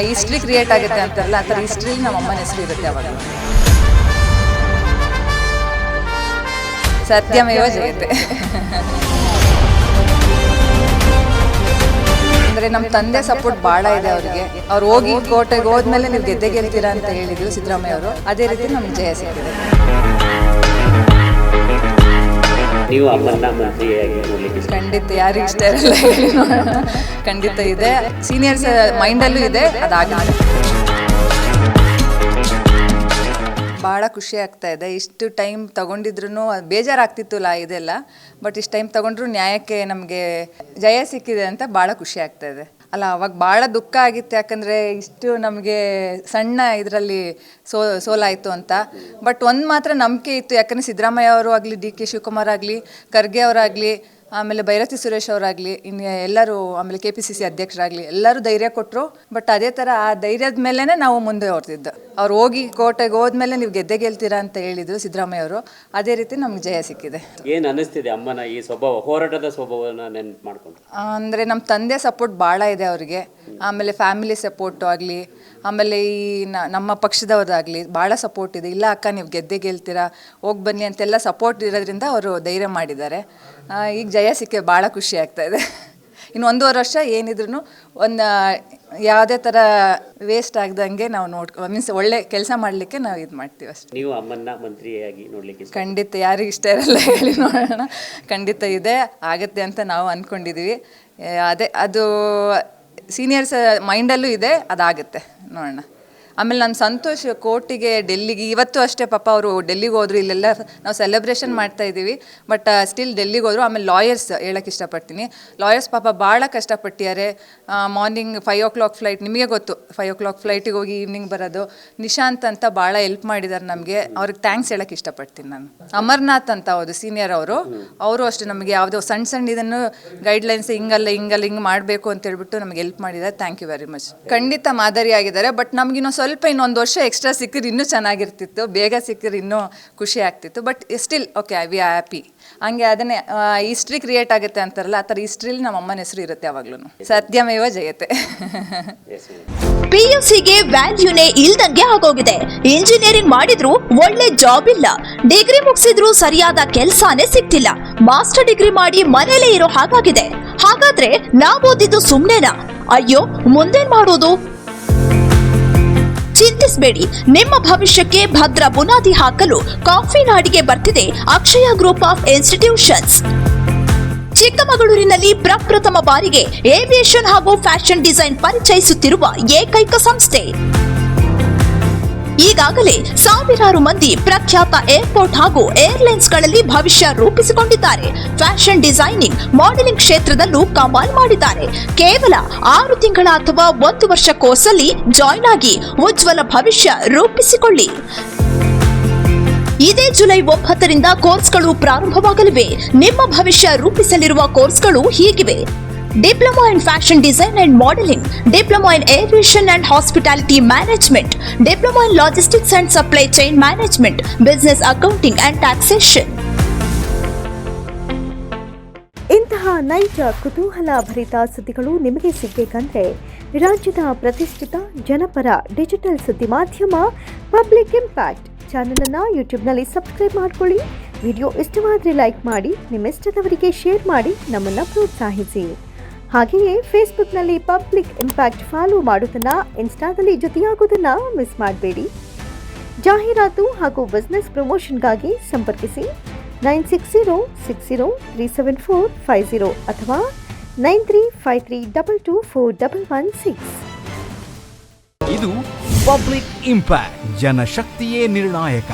History create ಆಗುತ್ತೆ ಅಂತಾರಲ್ಲ, ಆ ಥರ ಹಿಸ್ಟ್ರಿ ನಮ್ಮ ಅಮ್ಮನ ಹೆಸರು ಇರುತ್ತೆ ಅವಾಗ. ಸತ್ಯಮೇವ ಜಯತೆ. ಅಂದರೆ ನಮ್ಮ ತಂದೆ ಸಪೋರ್ಟ್ ಭಾಳ ಇದೆ ಅವರಿಗೆ. ಅವ್ರು ಹೋಗಿ ಕೋಟೆಗೆ ಹೋದ್ಮೇಲೆ ನೀವು ಗೆದ್ದೆ ಗೆಲ್ತೀರಾ ಅಂತ ಹೇಳಿದ್ರು ಸಿದ್ದರಾಮಯ್ಯ ಅವರು. ಅದೇ ರೀತಿ ನಮ್ಗೆ ಜಯ ಸಿಕ್ಕಿದೆ. ನೀವು ಅಮ್ಮನ್ನ ಮಂತ್ರಿಯಾಗಿ ನೋಡ್ಲಿಕ್ಕೆ ಖಂಡಿತ, ಯಾರು ಇಷ್ಟ ಇರಲ್ಲ ಹೇಳಿ ನೋಡೋಣ. ಖಂಡಿತ ಇದೆ, ಸೀನಿಯರ್ಸ್ ಮೈಂಡಲ್ಲೂ ಇದೆ, ಅದಾಗಲ್ಲ. ಭಾಳ ಖುಷಿ ಆಗ್ತಾ ಇದೆ. ಇಷ್ಟು ಟೈಮ್ ತೊಗೊಂಡಿದ್ರು ಬೇಜಾರಾಗ್ತಿತ್ತು ಇದೆಲ್ಲ, ಬಟ್ ಇಷ್ಟು ಟೈಮ್ ತೊಗೊಂಡ್ರು ನ್ಯಾಯಕ್ಕೆ ನಮಗೆ ಜಯ ಸಿಕ್ಕಿದೆ ಅಂತ ಭಾಳ ಖುಷಿ ಆಗ್ತಾ ಇದೆ. ಅಲ್ಲ, ಅವಾಗ ಭಾಳ ದುಃಖ ಆಗಿತ್ತು, ಯಾಕಂದರೆ ಇಷ್ಟು ನಮಗೆ ಸಣ್ಣ ಇದರಲ್ಲಿ ಸೋಲಾಯಿತು ಅಂತ. ಬಟ್ ಒಂದು ಮಾತ್ರ ನಂಬಿಕೆ ಇತ್ತು, ಯಾಕಂದರೆ ಸಿದ್ದರಾಮಯ್ಯ ಅವರು ಆಗಲಿ, ಡಿ ಕೆ ಶಿವಕುಮಾರ್ ಆಗಲಿ, ಖರ್ಗೆ ಅವರಾಗಲಿ, ಆಮೇಲೆ ಭೈರತಿ ಸುರೇಶ್ ಅವರಾಗಲಿ, ಇನ್ನು ಎಲ್ಲರೂ, ಆಮೇಲೆ KPCC ಅಧ್ಯಕ್ಷರಾಗಲಿ, ಎಲ್ಲರೂ ಧೈರ್ಯ ಕೊಟ್ಟರು. ಬಟ್ ಅದೇ ಥರ ಆ ಧೈರ್ಯದ ಮೇಲೇ ನಾವು ಮುಂದೆ ಹೊರ್ತಿದ್ದು. ಅವ್ರು ಹೋಗಿ ಕೋಟೆಗೆ ಹೋದ್ಮೇಲೆ ನೀವು ಗೆದ್ದೆ ಗೆಲ್ತೀರಾ ಅಂತ ಹೇಳಿದರು ಸಿದ್ದರಾಮಯ್ಯ ಅವರು. ಅದೇ ರೀತಿ ನಮ್ಗೆ ಜಯ ಸಿಕ್ಕಿದೆ. ಏನು ಅನ್ನಿಸ್ತಿದೆ ಅಮ್ಮನ ಈ ಸ್ವಭಾವ, ಹೋರಾಟದ ಸ್ವಭಾವನ ನೆನಪು ಮಾಡ್ಕೊಂಡು? ಅಂದರೆ ನಮ್ಮ ತಂದೆ ಸಪೋರ್ಟ್ ಭಾಳ ಇದೆ ಅವರಿಗೆ, ಆಮೇಲೆ ಫ್ಯಾಮಿಲಿ ಸಪೋರ್ಟು ಆಗಲಿ, ಆಮೇಲೆ ಈ ನಮ್ಮ ಪಕ್ಷದವ್ರದ್ದಾಗಲಿ ಭಾಳ ಸಪೋರ್ಟ್ ಇದೆ. ಇಲ್ಲ ಅಕ್ಕ, ನೀವು ಗೆದ್ದೆ ಗೆಲ್ತೀರಾ, ಹೋಗಿ ಬನ್ನಿ ಅಂತೆಲ್ಲ ಸಪೋರ್ಟ್ ಇರೋದ್ರಿಂದ ಅವರು ಧೈರ್ಯ ಮಾಡಿದ್ದಾರೆ. ಈಗ ಜಯ ಸಿಕ್ಕಿ ಭಾಳ ಖುಷಿ ಆಗ್ತಾಯಿದೆ. ಇನ್ನು 1.5 ವರ್ಷ ಏನಿದ್ರು ಒಂದು ಯಾವುದೇ ಥರ ವೇಸ್ಟ್ ಆಗ್ದಂಗೆ ನಾವು ಮೀನ್ಸ್ ಒಳ್ಳೆ ಕೆಲಸ ಮಾಡಲಿಕ್ಕೆ ನಾವು ಇದು ಮಾಡ್ತೀವಿ ಅಷ್ಟೇ. ನೀವು ಅಮ್ಮನ್ನ ಮಂತ್ರಿಯಾಗಿ ನೋಡಲಿಕ್ಕೆ? ಖಂಡಿತ, ಯಾರಿಗೆ ಇಷ್ಟ ಇರಲ್ಲ ಹೇಳಿ ನೋಡೋಣ. ಖಂಡಿತ ಇದೆ, ಆಗುತ್ತೆ ಅಂತ ನಾವು ಅಂದ್ಕೊಂಡಿದ್ದೀವಿ. ಅದೇ, ಅದು ಸೀನಿಯರ್ಸ್ ಮೈಂಡಲ್ಲೂ ಇದೆ, ಅದಾಗುತ್ತೆ ನೋಡೋಣ. ಆಮೇಲೆ ನನ್ನ ಸಂತೋಷ್ ಕೋರ್ಟಿಗೆ, ಡೆಲ್ಲಿಗೆ ಇವತ್ತು ಅಷ್ಟೇ ಪಾಪ ಅವರು ಡೆಲ್ಲಿಗೆ ಹೋದ್ರು. ಇಲ್ಲೆಲ್ಲ ನಾವು ಸೆಲೆಬ್ರೇಷನ್ ಮಾಡ್ತಾಯಿದ್ದೀವಿ, ಬಟ್ ಸ್ಟಿಲ್ ಡೆಲ್ಲಿಗೆ ಹೋದರು. ಆಮೇಲೆ ಲಾಯರ್ಸ್ ಹೇಳೋಕ್ಕೆ ಇಷ್ಟಪಡ್ತೀನಿ, ಲಾಯರ್ಸ್ ಪಾಪ ಭಾಳ ಕಷ್ಟಪಟ್ಟಿದ್ದಾರೆ. ಮಾರ್ನಿಂಗ್ 5 o'clock ಫ್ಲೈಟ್, ನಿಮಗೆ ಗೊತ್ತು 5 o'clock ಫ್ಲೈಟಿಗೆ ಹೋಗಿ ಈವ್ನಿಂಗ್ ಬರೋದು. ನಿಶಾಂತ್ ಅಂತ ಭಾಳ ಹೆಲ್ಪ್ ಮಾಡಿದ್ದಾರೆ ನಮಗೆ, ಅವ್ರಿಗೆ ಥ್ಯಾಂಕ್ಸ್ ಹೇಳೋಕ್ಕೆ ಇಷ್ಟಪಡ್ತೀನಿ ನಾನು. ಅಮರ್ನಾಥ್ ಅಂತ ಹೌದು ಸೀನಿಯರ್ ಅವರು ಅಷ್ಟೇ ನಮಗೆ ಯಾವುದೋ ಸಣ್ಣ ಇದನ್ನು ಗೈಡ್ಲೈನ್ಸ್ ಹಿಂಗೆ ಮಾಡಬೇಕು ಅಂತ ಹೇಳ್ಬಿಟ್ಟು ನಮಗೆ ಹೆಲ್ಪ್ ಮಾಡಿದ್ದಾರೆ. Thank you very much. ಖಂಡಿತ ಮಾದರಿಯಾಗಿದ್ದಾರೆ, ಬಟ್ ನಮಗಿನ್ನೂ ಸ್ವಲ್ಪ ಇನ್ನೊಂದು ವರ್ಷ ಎಕ್ಸ್ಟ್ರಾ ಸಿಕ್ಕಿದ್ರೆ ಇನ್ನೂ ಚೆನ್ನಾಗಿರ್ತಿತ್ತು, ಬೇಗ ಸಿಕ್ಕಿದ್ರೆ ಇನ್ನೂ ಖುಷಿ ಆಗ್ತಿತ್ತು. But still okay, we are happy. ಹಂಗೆ ಅದನ್ನೇ ಹಿಸ್ಟ್ರಿ ಕ್ರಿಯೇಟ್ ಆಗುತ್ತೆ ಅಂತಾರಲ್ಲ, ಆ ಥರ ಹಿಸ್ಟ್ರಿಲಿ ನಮ್ಮ ಅಮ್ಮನ ಹೆಸರು ಇರುತ್ತೆ ಯಾವಾಗ್ಲೂ. ಸತ್ಯಮೇವ ಜಯತೆ. PUCಗೆ ವ್ಯಾಲ್ಯೂನೇ ಇಲ್ದಂಗೆ ಆಗೋಗಿದೆ. ಇಂಜಿನಿಯರಿಂಗ್ ಮಾಡಿದ್ರು ಒಳ್ಳೆ ಜಾಬ್ ಇಲ್ಲ, ಡಿಗ್ರಿ ಮುಗಿಸಿದ್ರು ಸರಿಯಾದ ಕೆಲ್ಸಾನೇ ಸಿಗ್ತಿಲ್ಲ, ಮಾಸ್ಟರ್ ಡಿಗ್ರಿ ಮಾಡಿ ಮನೇಲೇ ಇರೋ ಹಾಗಾಗಿದೆ. ಹಾಗಾದ್ರೆ ನಾವು ಓದಿದ್ದು ಸುಮ್ನೆನಾ? ಅಯ್ಯೋ, ಮುಂದೇನ್ ಮಾಡೋದು? ಚಿಂತಿಸಬೇಡಿ, ನಿಮ್ಮ ಭವಿಷ್ಯಕ್ಕೆ ಭದ್ರ ಬುನಾದಿ ಹಾಕಲು ಕಾಫಿ ನಾಡಿಗೆ ಬರ್ತಿದೆ ಅಕ್ಷಯ ಗ್ರೂಪ್ ಆಫ್ ಇನ್ಸ್ಟಿಟ್ಯೂಷನ್ಸ್. ಚಿಕ್ಕಮಗಳೂರಿನಲ್ಲಿ ಪ್ರಪ್ರಥಮ ಬಾರಿಗೆ ಏವಿಯೇಷನ್ ಹಾಗೂ ಫ್ಯಾಷನ್ ಡಿಸೈನ್ ಪರಿಚಯಿಸುತ್ತಿರುವ ಏಕೈಕ ಸಂಸ್ಥೆ. ಈಗಾಗಲೇ ಸಾವಿರಾರು ಮಂದಿ ಪ್ರಖ್ಯಾತ ಏರ್ಪೋರ್ಟ್ ಹಾಗೂ ಏರ್ಲೈನ್ಸ್ಗಳಲ್ಲಿ ಭವಿಷ್ಯ ರೂಪಿಸಿಕೊಂಡಿದ್ದಾರೆ. ಫ್ಯಾಷನ್ ಡಿಸೈನಿಂಗ್, ಮಾಡೆಲಿಂಗ್ ಕ್ಷೇತ್ರದಲ್ಲೂ ಕಮಾಲ್ ಮಾಡಿದ್ದಾರೆ. ಕೇವಲ 6 ತಿಂಗಳ ಅಥವಾ 1 ವರ್ಷ ಕೋರ್ಸ್ ಅಲ್ಲಿ ಜಾಯ್ನ್ ಆಗಿ ಉಜ್ವಲ ಭವಿಷ್ಯ ರೂಪಿಸಿಕೊಳ್ಳಿ. ಇದೇ ಜುಲೈ 9ರಿಂದ ಕೋರ್ಸ್ಗಳು ಪ್ರಾರಂಭವಾಗಲಿವೆ. ನಿಮ್ಮ ಭವಿಷ್ಯ ರೂಪಿಸಲಿರುವ ಕೋರ್ಸ್ಗಳು ಹೀಗಿವೆ: diploma in fashion design and modelling, diploma in aviation and hospitality management, diploma in logistics and supply chain management, business accounting and taxation. ಇಂತಹ ನೈಜ ಕುತೂಹಲ ಭರಿತ ಸುದ್ದಿಗಳು ನಿಮಗೆ ಸಿಗಬೇಕಂದ್ರೆ ರಾಜ್ಯದ ಪ್ರತಿಷ್ಠಿತ ಜನಪರ ಡಿಜಿಟಲ್ ಸುದ್ದಿ ಮಾಧ್ಯಮ ಪಬ್ಲಿಕ್ ಇಂಪ್ಯಾಕ್ಟ್ ಚಾನೆಲ್ ಅನ್ನು ಯೂಟ್ಯೂಬ್ನಲ್ಲಿ ಸಬ್ಸ್ಕ್ರೈಬ್ ಮಾಡ್ಕೊಳ್ಳಿ. ವಿಡಿಯೋ ಇಷ್ಟವಾದರೆ ಲೈಕ್ ಮಾಡಿ, ನಿಮ್ಮ ಇಷ್ಟದವರಿಗೆ ಶೇರ್ ಮಾಡಿ ನಮ್ಮನ್ನು ಪ್ರೋತ್ಸಾಹಿಸಿ. ಹಾಗೆಯೇ ಫೇಸ್ಬುಕ್ನಲ್ಲಿ ಪಬ್ಲಿಕ್ ಇಂಪ್ಯಾಕ್ಟ್ ಫಾಲೋ ಮಾಡೋದನ್ನು, ಇನ್ಸ್ಟಾದಲ್ಲಿ ಜೊತೆಯಾಗೋದನ್ನು ಮಿಸ್ ಮಾಡಬೇಡಿ. ಜಾಹೀರಾತು ಹಾಗೂ ಬಿಸ್ನೆಸ್ ಪ್ರಮೋಷನ್ಗಾಗಿ ಸಂಪರ್ಕಿಸಿ 9606037450 ಅಥವಾ 9353224116. ಇದು ಪಬ್ಲಿಕ್ ಇಂಪ್ಯಾಕ್ಟ್, ಜನಶಕ್ತಿಯೇ ನಿರ್ಣಾಯಕ.